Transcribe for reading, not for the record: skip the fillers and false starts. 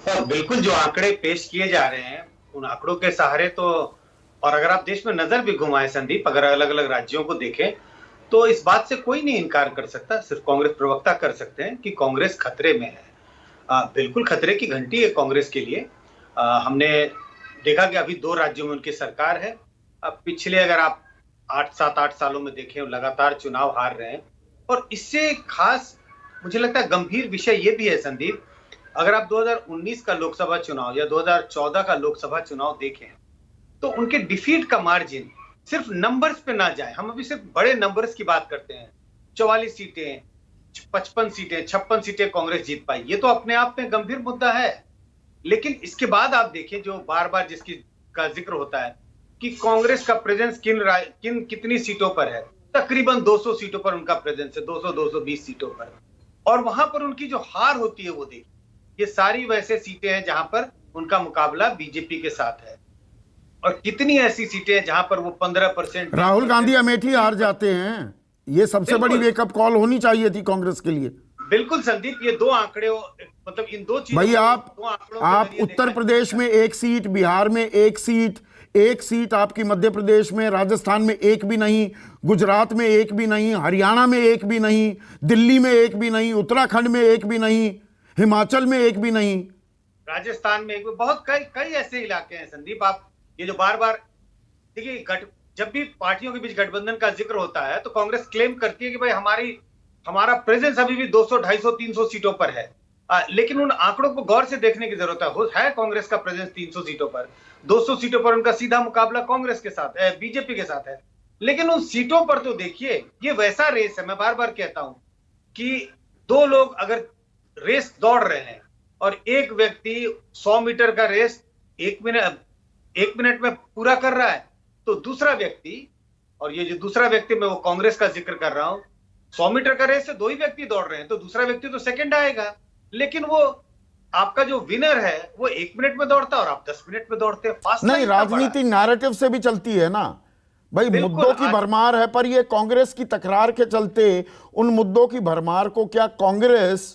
बिल्कुल जो आंकड़े पेश किए जा रहे हैं उन आंकड़ों के सहारे तो, और अगर आप देश में नजर भी घुमाएं संदीप, अगर अलग अलग राज्यों को देखें तो इस बात से कोई नहीं इनकार कर सकता, सिर्फ कांग्रेस प्रवक्ता कर सकते हैं कि कांग्रेस खतरे में है। बिल्कुल खतरे की घंटी है कांग्रेस के लिए। हमने देखा कि अभी 2 राज्यों में उनकी सरकार है। अब पिछले अगर आप 8 7 8 सालों में देखें लगातार चुनाव हार रहे हैं। और इससे खास मुझे लगता है गंभीर विषय ये भी है संदीप, अगर आप 2019 का लोकसभा चुनाव या 2014 का लोकसभा चुनाव देखें तो उनके डिफीट का मार्जिन सिर्फ नंबर्स पे ना जाए, हम अभी सिर्फ बड़े नंबर्स की बात करते हैं। 44 सीटें, 55 सीटें, 56 सीटें कांग्रेस जीत पाई, ये तो अपने आप में गंभीर मुद्दा है। लेकिन इसके बाद आप देखिए जो बार बार जिसकी का जिक्र होता है कि कांग्रेस का प्रेजेंस कितनी सीटों पर है, तकरीबन 200 सीटों पर उनका प्रेजेंस है, 200 220 सीटों पर। और वहां पर उनकी जो हार होती है वो देखिए, ये सारी वैसे सीटें हैं जहां पर उनका मुकाबला बीजेपी के साथ है। और कितनी ऐसी सीटें हैं जहां पर वो 15%, राहुल गांधी अमेठी हार जाते हैं। ये सबसे बड़ी बिल्कुल वेकअप कॉल होनी चाहिए थी कांग्रेस के लिए। बिल्कुल संदीप, ये दो आंकड़े मतलब इन दो चीजों भाई को आप दो आंकड़ों के आप जरिए उत्तर देखा प्रदेश में एक सीट, बिहार में एक सीट आपकी, मध्य प्रदेश में, राजस्थान में एक भी नहीं, गुजरात में एक भी नहीं, हरियाणा में एक भी नहीं, दिल्ली में एक भी नहीं, उत्तराखंड में एक भी नहीं, हिमाचल में एक भी नहीं। राजस्थान में एक बहुत कई कई ऐसे इलाके हैं संदीप। आप ये जो बार बार देखिए, जब भी पार्टियों के बीच गठबंधन का जिक्र होता है तो कांग्रेस क्लेम करती है कि भाई हमारा प्रेजेंस अभी भी 200 250 300 सीटों पर है। लेकिन उन आंकड़ों को गौर से देखने की जरूरत है कांग्रेस का प्रेजेंस 300 सीटों पर, 200 सीटों पर उनका सीधा मुकाबला कांग्रेस के साथ है, बीजेपी के साथ है। लेकिन उन सीटों पर तो देखिए, ये वैसा रेस है, मैं बार बार कहता हूं कि दो लोग अगर रेस दौड़ रहे हैं और एक व्यक्ति 100 मीटर का रेस 1 मिनट में पूरा कर रहा है, तो दूसरा व्यक्ति, और ये जो दूसरा व्यक्ति मैं वो कांग्रेस का जिक्र कर रहा हूं, 100 मीटर का रेस से 2 ही व्यक्ति दौड़ रहे हैं तो दूसरा व्यक्ति तो सेकंड आएगा। लेकिन वो आपका जो विनर है वो 1 मिनट में दौड़ता है और आप 10 मिनट में दौड़ते हैं। फास्ट नहीं, लाइन इतना बड़ा राजनीति नैरेटिव से भी चलती है ना भाई। बिल्कुल मुद्दों की भरमार है, पर ये कांग्रेस की तकरार के चलते उन मुद्दों की भरमार को क्या कांग्रेस